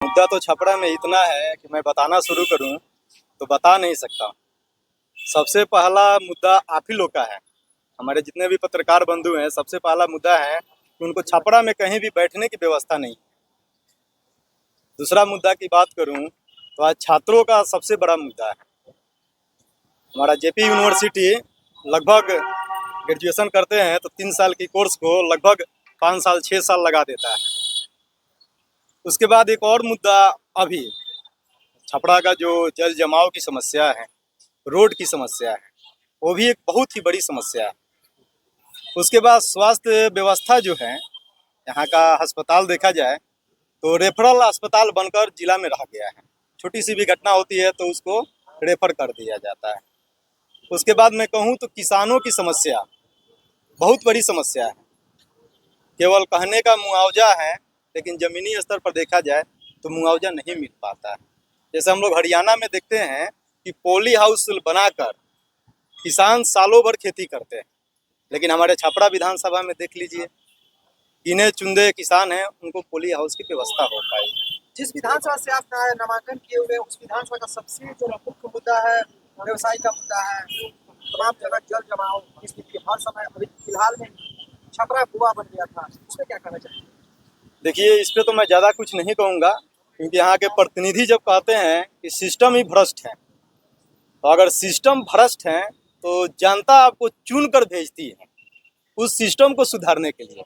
मुद्दा तो छपरा में इतना है कि मैं बताना शुरू करूं तो बता नहीं सकता। सबसे पहला मुद्दा आप ही लोग का है। हमारे जितने भी पत्रकार बंधु हैं, सबसे पहला मुद्दा है कि उनको छपरा में कहीं भी बैठने की व्यवस्था नहीं। दूसरा मुद्दा की बात करूं तो आज छात्रों का सबसे बड़ा मुद्दा है। हमारा जेपी यूनिवर्सिटी लगभग ग्रेजुएशन करते हैं तो 3 साल की कोर्स को लगभग 5 साल 6 साल लगा देता है। उसके बाद एक और मुद्दा अभी छपरा का जो जल जमाव की समस्या है, रोड की समस्या है, वो भी एक बहुत ही बड़ी समस्या है। उसके बाद स्वास्थ्य व्यवस्था जो है, यहाँ का अस्पताल देखा जाए तो रेफरल अस्पताल बनकर जिला में रह गया है। छोटी सी भी घटना होती है तो उसको रेफर कर दिया जाता है। उसके बाद मैं कहूँ तो किसानों की समस्या बहुत बड़ी समस्या है। केवल कहने का मुआवजा है, लेकिन ज़मीनी स्तर पर देखा जाए तो मुआवजा नहीं मिल पाता है। जैसे हम लोग हरियाणा में देखते हैं कि पॉली हाउस बनाकर किसान सालों भर खेती करते हैं, लेकिन हमारे छपरा विधानसभा में देख लीजिए, गिने चुंदे किसान हैं, उनको पॉली हाउस की व्यवस्था हो पाई। जिस विधानसभा से आप नामांकन किए हुए उस विधानसभा का सबसे जो मुख्य मुद्दा है व्यवसाय का मुद्दा है। तमाम जगह जल जमाव की स्थिति हर समय, अभी फिलहाल में छपरा कुआं बन गया था, उसमें क्या कहना चाहिए? देखिए, इस पे तो मैं ज़्यादा कुछ नहीं कहूँगा, क्योंकि यहाँ के प्रतिनिधि जब कहते हैं कि सिस्टम ही भ्रष्ट है, तो अगर सिस्टम भ्रष्ट है तो जनता आपको चुन कर भेजती है उस सिस्टम को सुधारने के लिए।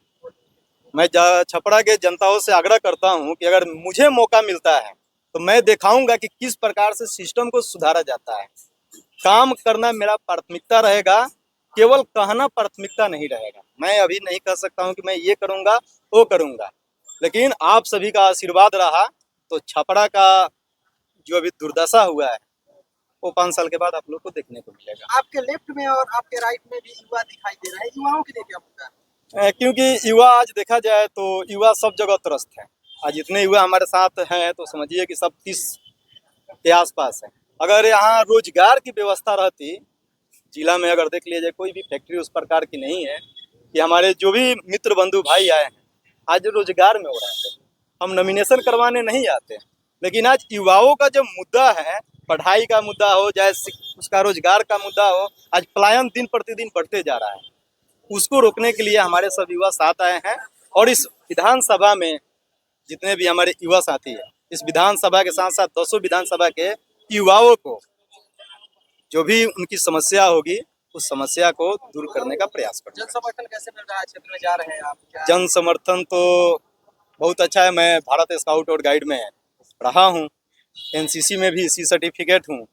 मैं छपरा के जनताओं से आग्रह करता हूं कि अगर मुझे मौका मिलता है तो मैं दिखाऊंगा कि किस प्रकार से सिस्टम को सुधारा जाता है। काम करना मेरा प्राथमिकता रहेगा, केवल कहना प्राथमिकता नहीं रहेगा। मैं अभी नहीं कह सकता हूं कि मैं ये करूंगा वो करूंगा, लेकिन आप सभी का आशीर्वाद रहा तो छपरा का जो अभी दुर्दशा हुआ है वो 5 साल के बाद आप लोग को देखने को मिलेगा। आपके लेफ्ट में और आपके राइट में भी युवा दिखाई दे रहे हैं, युवाओं के लिए क्या मुद्दा है? क्योंकि युवा आज देखा जाए तो युवा सब जगह त्रस्त है। आज इतने युवा हमारे साथ हैं तो समझिए कि सब 30 के आसपास है। अगर यहाँ रोजगार की व्यवस्था रहती, जिला में अगर देख लिया जाए कोई भी फैक्ट्री उस प्रकार की नहीं है कि हमारे जो भी मित्र बंधु भाई आए हैं आज रोजगार में हो रहे हैं। हम नॉमिनेशन करवाने नहीं आते, लेकिन आज युवाओं का जो मुद्दा है, पढ़ाई का मुद्दा हो चाहे उसका रोजगार का मुद्दा हो, आज पलायन दिन प्रतिदिन बढ़ते जा रहा है। उसको रोकने के लिए हमारे सब युवा साथ आए हैं और इस विधानसभा में जितने भी हमारे युवा साथी हैं, इस विधानसभा के साथ साथ 200 विधानसभा के युवाओं को जो भी उनकी समस्या होगी उस समस्या को दूर करने का प्रयास करें। जन समर्थन कैसे मिल रहा है? क्षेत्र में जा रहे हैं आप क्या? जन समर्थन तो बहुत अच्छा है। मैं भारत स्काउट और गाइड में रहा हूँ, एनसीसी में भी सी सर्टिफिकेट हूँ,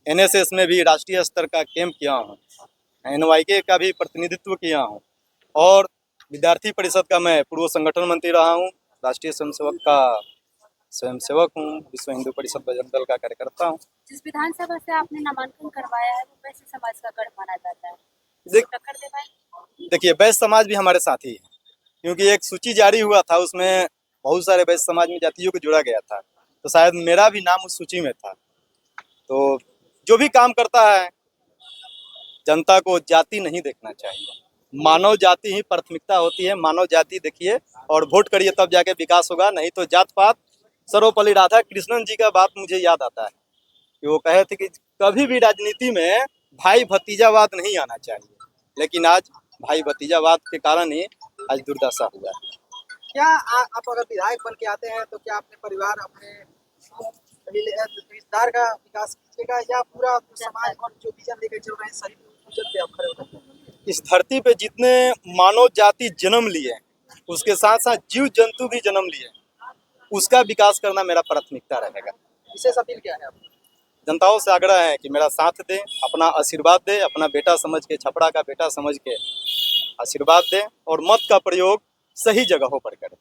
एनएसएस में भी राष्ट्रीय स्तर का कैंप किया हूँ, एनवाईके का भी प्रतिनिधित्व किया हूँ और विद्यार्थी परिषद का मैं पूर्व संगठन मंत्री रहा हूँ, राष्ट्रीय स्वयंसेवक का स्वयंसेवक हूँ, विश्व हिंदू परिषद बजरंग दल का कार्यकर्ता हूँ। जिस विधानसभा से आपने नामांकन करवाया है वो वैश्य समाज का गढ़ माना जाता है, टक्कर दे पाएंगे? देखिए, वैश्य समाज भी हमारे साथी है, क्योंकि एक सूची जारी हुआ था, उसमें बहुत सारे वैश्य समाज में जातियों को जोड़ा गया था, तो शायद मेरा भी नाम उस सूची में था। तो जो भी काम करता है जनता को जाति नहीं देखना चाहिए, मानव जाति ही प्राथमिकता होती है। मानव जाति देखिए और वोट करिए, तब जाके विकास होगा, नहीं तो जात पात। सर्वपल्ली राधा कृष्णन जी का बात मुझे याद आता है कि वो कहे थे कि कभी भी राजनीति में भाई भतीजावाद नहीं आना चाहिए, लेकिन आज भाई भतीजावाद के कारण ही आज दुर्दशा हुआ है। क्या आप अगर विधायक बन के आते हैं तो क्या अपने परिवार, अपने रिश्तेदार का विकास कीजिएगा या पूरा समाज और जो विजन लेकर चल रहे हैं सही विजन पे आप खड़े उतरेंगे? इस धरती पे जितने मानव जाति जन्म लिए, उसके साथ साथ जीव जंतु भी जन्म लिए, उसका विकास करना मेरा प्राथमिकता रहेगा। विशेष अपील क्या है आपकी? जनताओं से आग्रह है कि मेरा साथ दें, अपना आशीर्वाद दें, अपना बेटा समझ के, छपरा का बेटा समझ के आशीर्वाद दें और मत का प्रयोग सही जगहों पर करें।